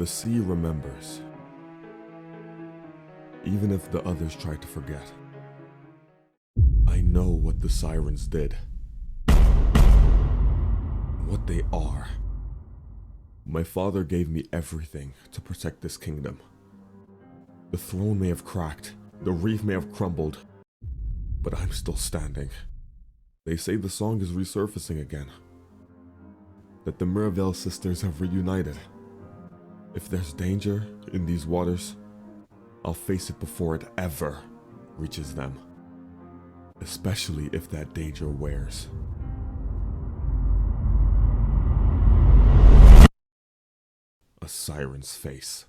The sea remembers, even if the others try to forget. I know what the Sirens did, what they are. My father gave me everything to protect this kingdom. The throne may have cracked, the reef may have crumbled, but I'm still standing. They say the song is resurfacing again, that the Mervale sisters have reunited. If there's danger in these waters, I'll face it before it ever reaches them, especially if that danger wears. A siren's face.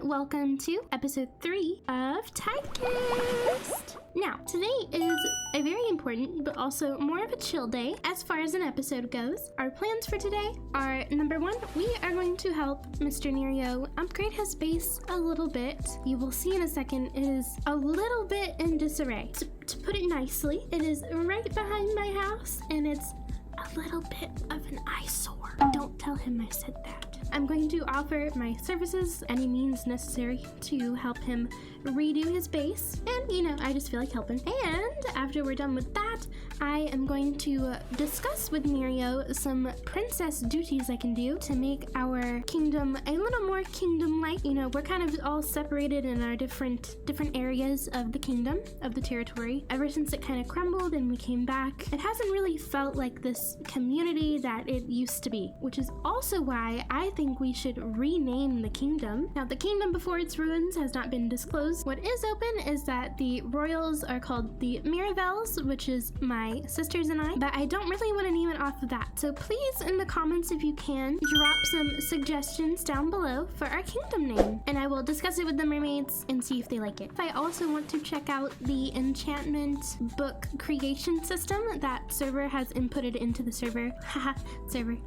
Welcome to episode 3 of Tidekissed. Now, today is a very important but also more of a chill day as far as an episode goes. Our plans for today are, number 1, we are going to help Mr. Nerio upgrade his base a little bit. You will see in a second it is a little bit in disarray. To put it nicely, it is right behind my house and it's a little bit of an eyesore. Don't tell him I said that. I'm going to offer my services, any means necessary to help him redo his base. And, you know, I just feel like helping. And after we're done with that, I am going to discuss with Nerio some princess duties I can do to make our kingdom a little more kingdom-like. You know, we're kind of all separated in our different areas of the kingdom, of the territory. Ever since it kind of crumbled and we came back, it hasn't really felt like this community that it used to be, which is also why I think we should rename the kingdom. Now, the kingdom before its ruins has not been disclosed. What is open is that the royals are called the Mirabelles, which is my sisters and I, but I don't really want to name it off of that. So please, in the comments, if you can, drop some suggestions down below for our kingdom name, and I will discuss it with the mermaids and see if they like it. I also want to check out the enchantment book creation system that server has inputted into the server. Haha, server.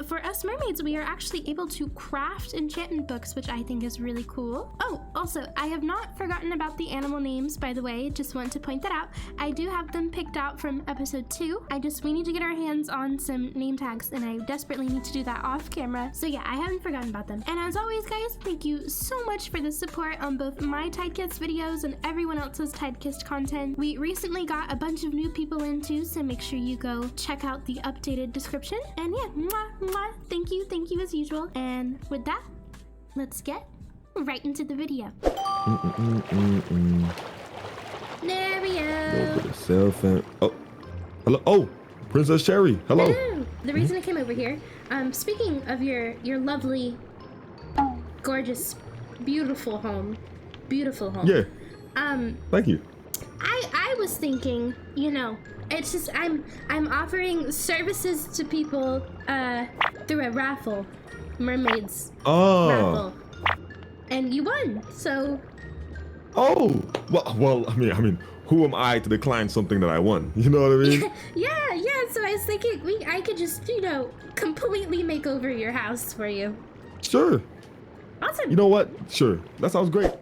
For us mermaids, we are actually able to craft enchantment books, which I think is really cool. Oh, also, I have not forgotten about the animal names, by the way. Just want to point that out. I do have them picked out from episode 2. We need to get our hands on some name tags, and I desperately need to do that off camera. So yeah, I haven't forgotten about them. And as always, guys, thank you so much for the support on both my Tidekissed videos and everyone else's Tidekissed content. We recently got a bunch of new people in too, so make sure you go check out the updated description. And yeah, mwah, thank you as usual. And with that, let's get right into the video. Nerio! Oh, hello. Oh, Princess Cherry. Hello. Hello. The reason I came over here, speaking of your lovely, gorgeous, beautiful home. Yeah. Thank you. I was thinking, you know, it's just I'm offering services to people through a raffle, Mermaids raffle, and you won. So. Oh, well. I mean, who am I to decline something that I won? You know what I mean? Yeah. So I was thinking I could just, you know, completely make over your house for you. Sure. Awesome. You know what? Sure. That sounds great.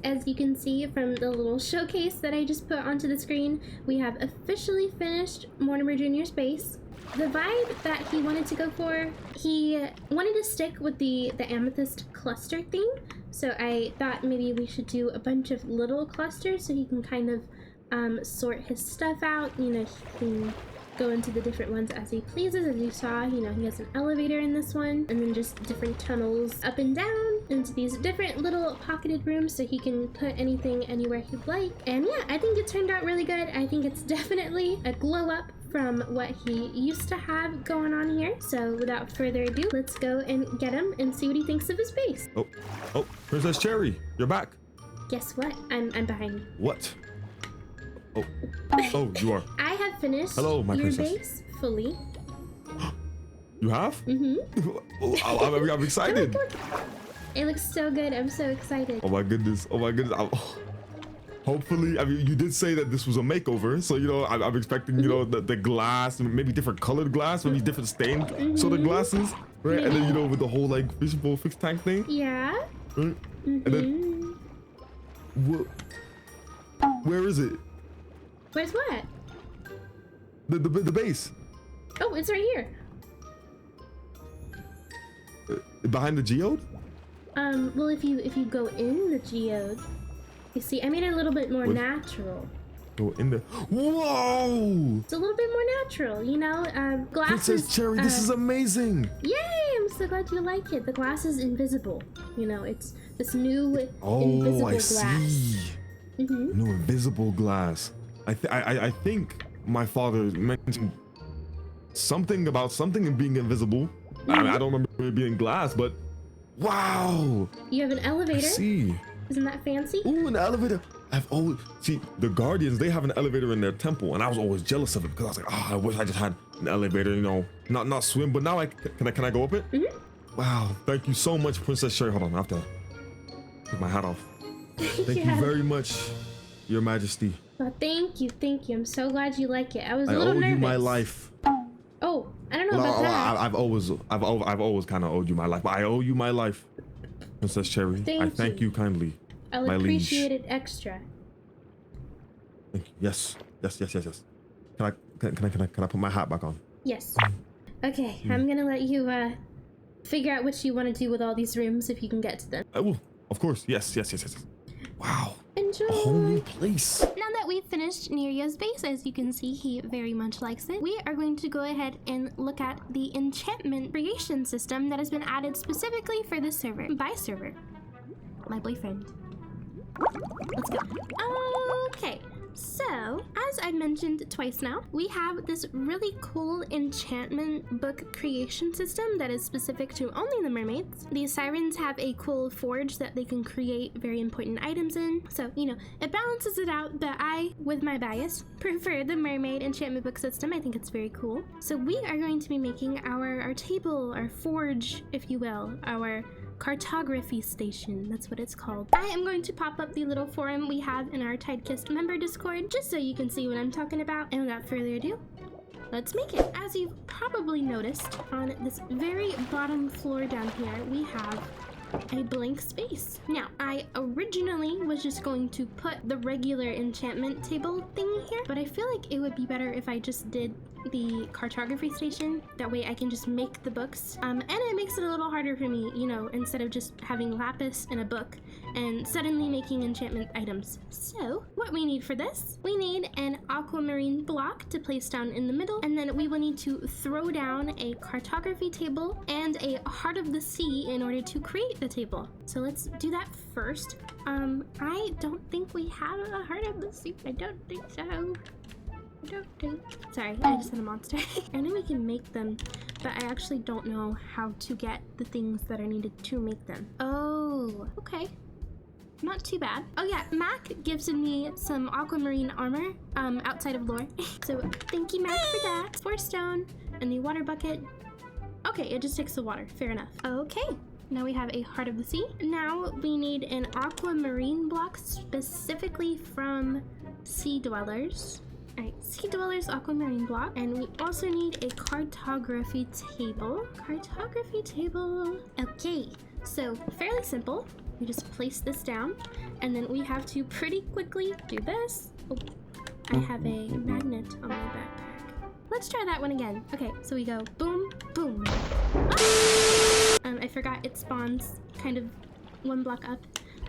As you can see from the little showcase that I just put onto the screen, we have officially finished Mortimer Jr.'s base. The vibe that he wanted to go for, he wanted to stick with the amethyst cluster theme, so I thought maybe we should do a bunch of little clusters so he can kind of sort his stuff out. You know, he can go into the different ones as he pleases. As you saw, you know, he has an elevator in this one, and then just different tunnels up and down into these different little pocketed rooms so he can put anything anywhere he'd like. And yeah, I think it turned out really good. I think it's definitely a glow up from what he used to have going on here. So without further ado, let's go and get him and see what he thinks of his base. Oh, Princess Cherry, you're back. Guess what? I'm behind you. What? Oh, you are. I have finished Hello, my your princess. base fully. You have? Mm-hmm. I'm excited. Look. It looks so good. I'm so excited. Oh my goodness. Hopefully, I mean, you did say that this was a makeover, so you know, I'm expecting, you know, the glass, maybe different colored glass, maybe different stained sort of glasses, right? And then, you know, with the whole like fishbowl fixed tank thing. Yeah. Right? And then, where is it? Where's what? The base. Oh, it's right here. Behind the geode? Well, if you go in the geode, you see, I made it a little bit more natural. Go in the. Whoa! It's a little bit more natural, you know. Glass Princess Cherry, this is amazing. Yay! I'm so glad you like it. The glass is invisible. You know, it's this new invisible glass. Oh, I see. Mm-hmm. New invisible glass. I think my father mentioned something about something being invisible. Mm-hmm. I don't remember it being glass, but wow! You have an elevator. I see. Isn't that fancy? Ooh, an elevator. I've always see the Guardians. They have an elevator in their temple, and I was always jealous of it because I was like, oh, I wish I just had an elevator. You know, not swim, but now can I go up it? Mm-hmm. Wow! Thank you so much, Princess Cherry. Hold on, I have to take my hat off. Thank you very much, Your Majesty. Well, thank you. I'm so glad you like it. I was a little owe nervous. you my life. Oh, I don't know about that. I've always kind of owed you my life, but I owe you my life, Princess Cherry. I thank you kindly. I'll appreciate it extra. Thank you. Yes. Can I put my hat back on? Yes. Okay, I'm gonna let you figure out what you want to do with all these rooms if you can get to them. I will, of course. Yes. Wow. Enjoy. A whole new place. Now that we've finished Neria's base, as you can see, he very much likes it. We are going to go ahead and look at the enchantment creation system that has been added specifically for this server. My boyfriend. Let's go. Okay. So, as I mentioned twice now, we have this really cool enchantment book creation system that is specific to only the mermaids. The Sirens have a cool forge that they can create very important items in. So, you know, it balances it out, but I, with my bias, prefer the mermaid enchantment book system. I think it's very cool. So we are going to be making our table, our forge, if you will, our cartography station. That's what it's called. I am going to pop up the little forum we have in our Tidekissed member Discord just so you can see what I'm talking about. And without further ado, let's make it. As you've probably noticed, on this very bottom floor down here, we have a blank space. Now, I originally was just going to put the regular enchantment table thing here, but I feel like it would be better if I just did the cartography station. That way I can just make the books, and it makes it a little harder for me, you know, instead of just having lapis in a book and suddenly making enchantment items. So what we need for this, we need an aquamarine block to place down in the middle, and then we will need to throw down a cartography table and a heart of the sea in order to create the table. So let's do that first. I don't think we have a heart of the sea. I don't think so. Sorry, I just had a monster. I know we can make them, but I actually don't know how to get the things that are needed to make them. Oh, okay. Not too bad. Oh yeah, Mac gives me some aquamarine armor outside of lore. So thank you, Mac, for that. 4 stone and the water bucket. Okay, it just takes the water. Fair enough. Okay. Now we have a heart of the sea. Now we need an aquamarine block specifically from sea dwellers. Alright, sea dwellers aquamarine block, and we also need a cartography table. Okay, so fairly simple. We just place this down, and then we have to pretty quickly do this. Oh, I have a magnet on my backpack. Let's try that one again. Okay, so we go boom, boom. Ah! I forgot it spawns kind of 1 block up.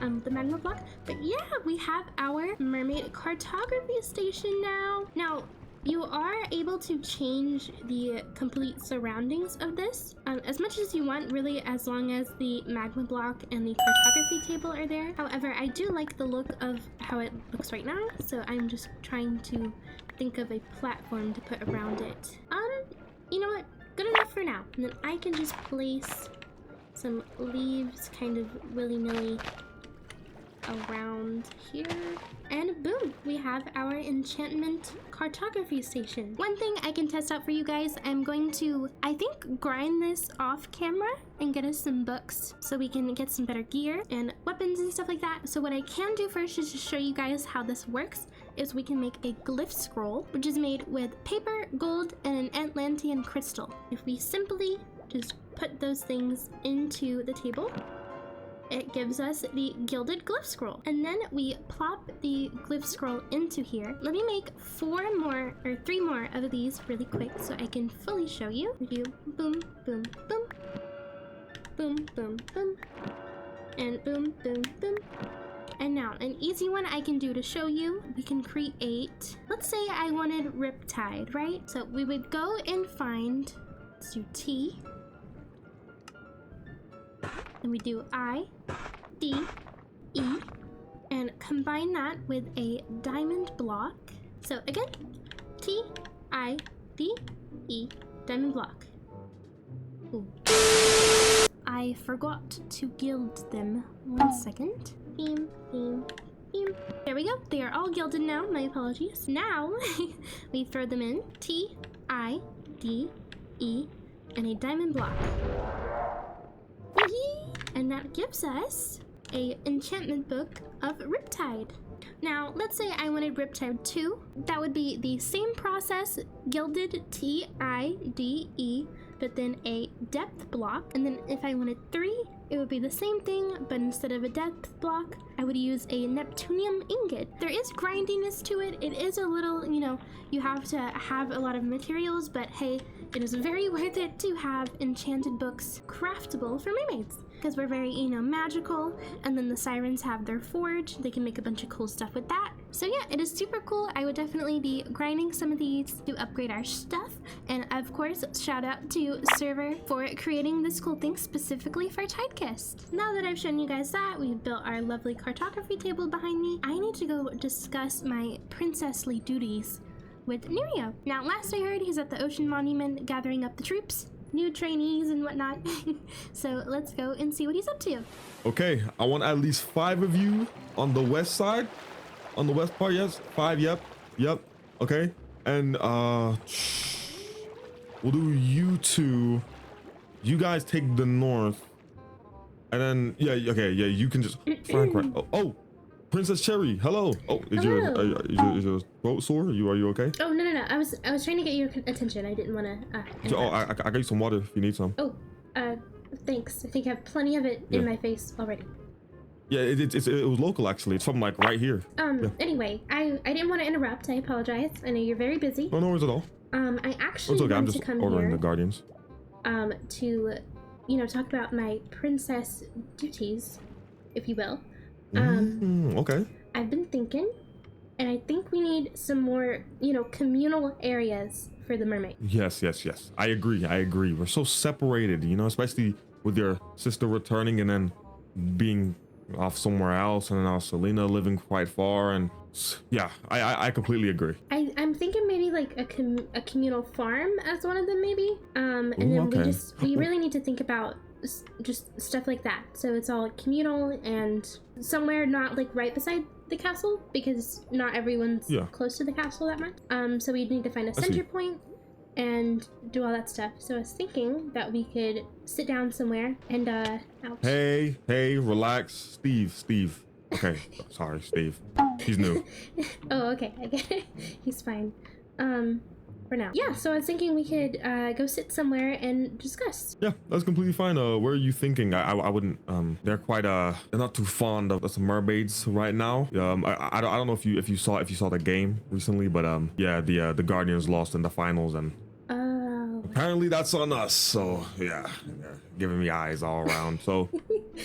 the magma block. But yeah, we have our mermaid cartography station now. Now, you are able to change the complete surroundings of this as much as you want, really, as long as the magma block and the cartography table are there. However, I do like the look of how it looks right now, so I'm just trying to think of a platform to put around it. You know what? Good enough for now. And then I can just place some leaves kind of willy-nilly around here, and boom, we have our enchantment cartography station. One thing I can test out for you guys, I'm going to, I think, grind this off camera and get us some books so we can get some better gear and weapons and stuff like that. So what I can do first is just show you guys how this works, is we can make a glyph scroll, which is made with paper, gold, and an Atlantean crystal. If we simply just put those things into the table, it gives us the gilded glyph scroll. And then we plop the glyph scroll into here. Let me make 3 more of these really quick so I can fully show you. We do boom, boom, boom, boom, boom, boom, and boom, boom, boom. And now, an easy one I can do to show you, we can create, let's say I wanted Riptide, right? So we would go and find, let's do T, and we do I, D, E, and combine that with a diamond block. So again, T, I, D, E, diamond block. Ooh. I forgot to gild them. 1 second. Beam, beam, beam. There we go. They are all gilded now. My apologies. Now, we throw them in. T, I, D, E, and a diamond block. And that gives us a enchantment book of Riptide. Now, let's say I wanted Riptide 2. That would be the same process, gilded T-I-D-E, but then a depth block. And then if I wanted 3, it would be the same thing, but instead of a depth block, I would use a Neptunium ingot. There is grindiness to it. It is a little, you know, you have to have a lot of materials, but hey, it is very worth it to have enchanted books craftable for mermaids, because we're very, you know, magical. And then the Sirens have their forge. They can make a bunch of cool stuff with that. So yeah, it is super cool. I would definitely be grinding some of these to upgrade our stuff. And of course, shout out to Server for creating this cool thing specifically for Tidekissed. Now that I've shown you guys that, we've built our lovely cartography table behind me, I need to go discuss my princessly duties with Nerio. Now, last I heard, he's at the Ocean Monument gathering up the troops, new trainees and whatnot. So let's go and see what he's up to. Okay, I want at least 5 of you on the west side. On the west part, yes. 5, yep. Okay. And we'll do you 2. You guys take the north. And then okay, you can just Frank, right? Oh, Princess Cherry, hello. Oh, is your throat sore? Are you okay? Oh no. I was trying to get your attention. I didn't want to. I got you some water if you need some. Oh, thanks. I think I have plenty of it in my face already. Yeah, it was local actually. It's from like right here. Anyway, I didn't want to interrupt. I apologize. I know you're very busy. No worries at all. I actually okay. I'm wanted just to come ordering here. the Guardians. To, you know, talk about my princess duties, if you will. Okay. I've been thinking, and I think we need some more, you know, communal areas for the mermaid. Yes. I agree. We're so separated, you know, especially with your sister returning and then being off somewhere else, and then now Selena living quite far, and yeah, I completely agree. I'm thinking maybe like a communal farm as one of them, maybe. And then we really need to think about just stuff like that. So it's all communal and somewhere not like right beside the castle, because not everyone's close to the castle that much. So we need to find a center point and do all that stuff. So I was thinking that we could sit down somewhere and ouch. Hey, relax, Steve. Okay, sorry, Steve. He's new. Oh, okay, I get it. He's fine. For now. Yeah, so I was thinking we could go sit somewhere and discuss. Yeah, that's completely fine. Where are you thinking? I wouldn't. They're quite they're not too fond of some mermaids right now. I don't know if you saw the game recently, but yeah, the Guardians lost in the finals, and apparently that's on us. So yeah, they're giving me eyes all around. So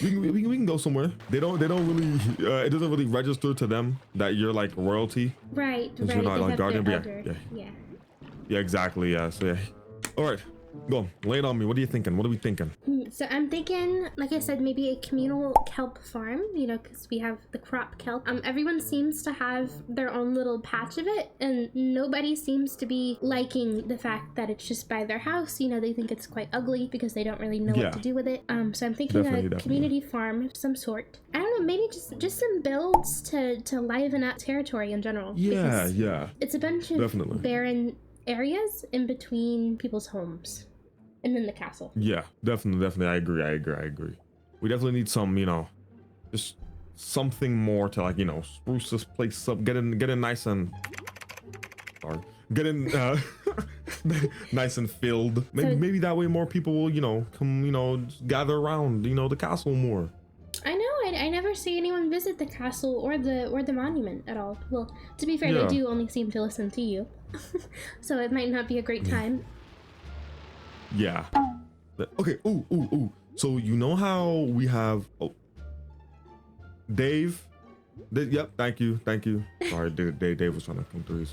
we can go somewhere. They don't really it doesn't really register to them that you're like royalty. Right. You're not They like have guardian. their But elder. yeah, exactly. Yeah. So yeah. All right, go lay it on me. What are you thinking? What are we thinking? So I'm thinking, like I said, maybe a communal kelp farm, you know, because we have the crop kelp. Everyone seems to have their own little patch of it, and nobody seems to be liking the fact that it's just by their house. You know, they think it's quite ugly because they don't really know what to do with it. So I'm thinking a community farm of some sort. I don't know, maybe just some builds to liven up territory in general. Yeah. It's a bunch of barren areas in between people's homes. And then the castle. Yeah, definitely. I agree. We definitely need some, you know, just something more to like, you know, spruce this place up, get in nice and nice and filled. Maybe that way more people will, you know, come, you know, gather around, you know, the castle more. I know. I never see anyone visit the castle or the monument at all. Well, to be fair, they do only seem to listen to you, so it might not be a great time. Yeah. Okay. Ooh. So you know how we have Dave? Yep. Thank you. Sorry, Dave was trying to come through.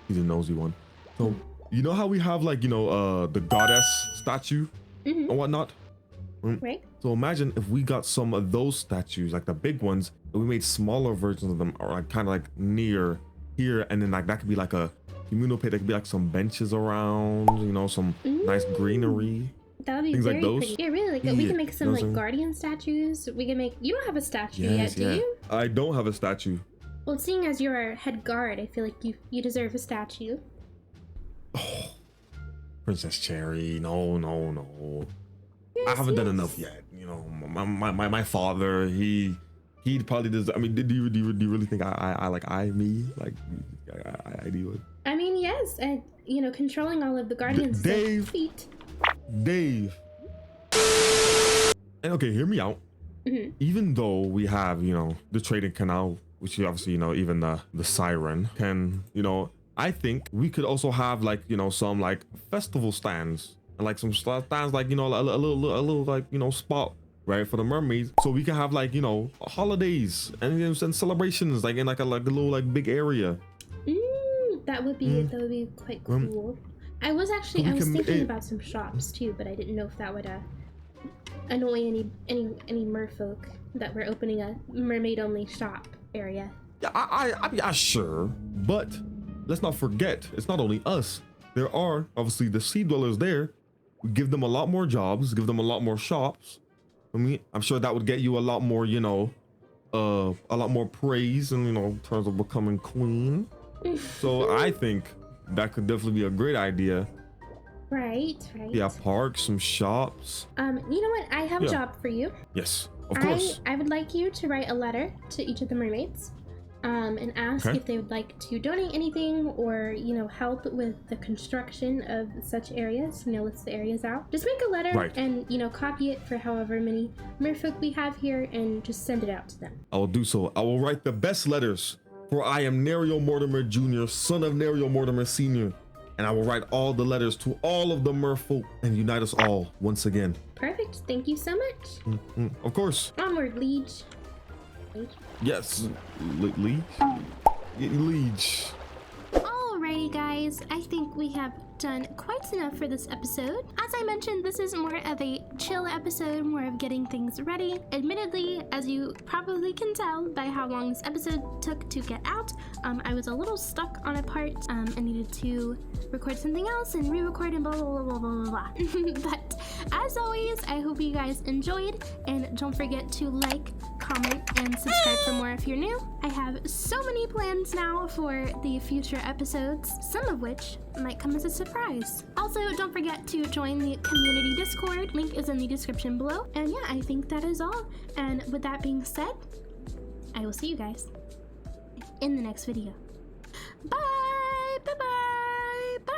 He's a nosy one. So you know how we have like, you know, the goddess statue and whatnot. Right. So imagine if we got some of those statues, like the big ones, and we made smaller versions of them, or like kind of like near here, and then like that could be like a communal pit. There could be like some benches around, you know, some nice greenery. That would be things very like those. pretty. Yeah, really. Like we can make some like guardian statues. We can make. You don't have a statue yet, do you? I don't have a statue. Well, seeing as you're our head guard, I feel like you deserve a statue. Oh, Princess Cherry, no. Yes, I haven't done enough yet. You know, my father, he probably does. I mean, do you really think I do it? I mean, yes. You know, controlling all of the guardians. Dave. And okay, hear me out. Even though we have, you know, the trading canal, which you obviously, you know, even the siren can, you know, I think we could also have like, you know, some like festival stands and like some stands like, you know, a little like, you know, spot right for the mermaids, so we can have like, you know, holidays and celebrations like in like a little like big area. That would be quite cool. I was thinking about some shops too, but I didn't know if that would annoy any merfolk that we're opening a mermaid only shop area. Yeah, I'm sure, but let's not forget, it's not only us. There are obviously the sea dwellers there. We give them a lot more jobs, give them a lot more shops. I mean, I'm sure that would get you a lot more, you know, a lot more praise, and you know, in terms of becoming queen. So I think that could definitely be a great idea. Right. Yeah, parks, some shops. You know what? I have a job for you. Yes, of course. I would like you to write a letter to each of the mermaids, and ask if they would like to donate anything or, you know, help with the construction of such areas. You know, list the areas out. Just make a letter and, you know, copy it for however many merfolk we have here and just send it out to them. I will do so. I will write the best letters, for I am Nerio Mortimer Jr., son of Nerio Mortimer Sr., and I will write all the letters to all of the merfolk and unite us all once again. Perfect. Thank you so much. Of course. Onward, liege. Yes, liege. Liege. Alrighty, guys. I think we have done quite enough for this episode. As I mentioned, this is more of a chill episode, more of getting things ready. Admittedly, as you probably can tell by how long this episode took to get out, I was a little stuck on a part and needed to record something else and re-record and blah blah blah blah blah blah. But as always, I hope you guys enjoyed, and don't forget to like, comment, and subscribe for more if you're new. I have so many plans now for the future episodes, some of which might come as a surprise. Also, don't forget to join the community Discord. Link is in the description below. And yeah, I think that is all. And with that being said, I will see you guys in the next video. Bye! Bye-bye! Bye!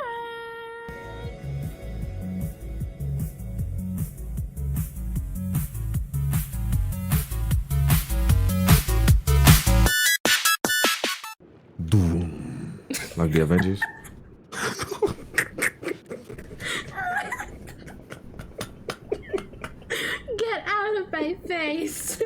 Doom. Like the Avengers. Get Get out of my face.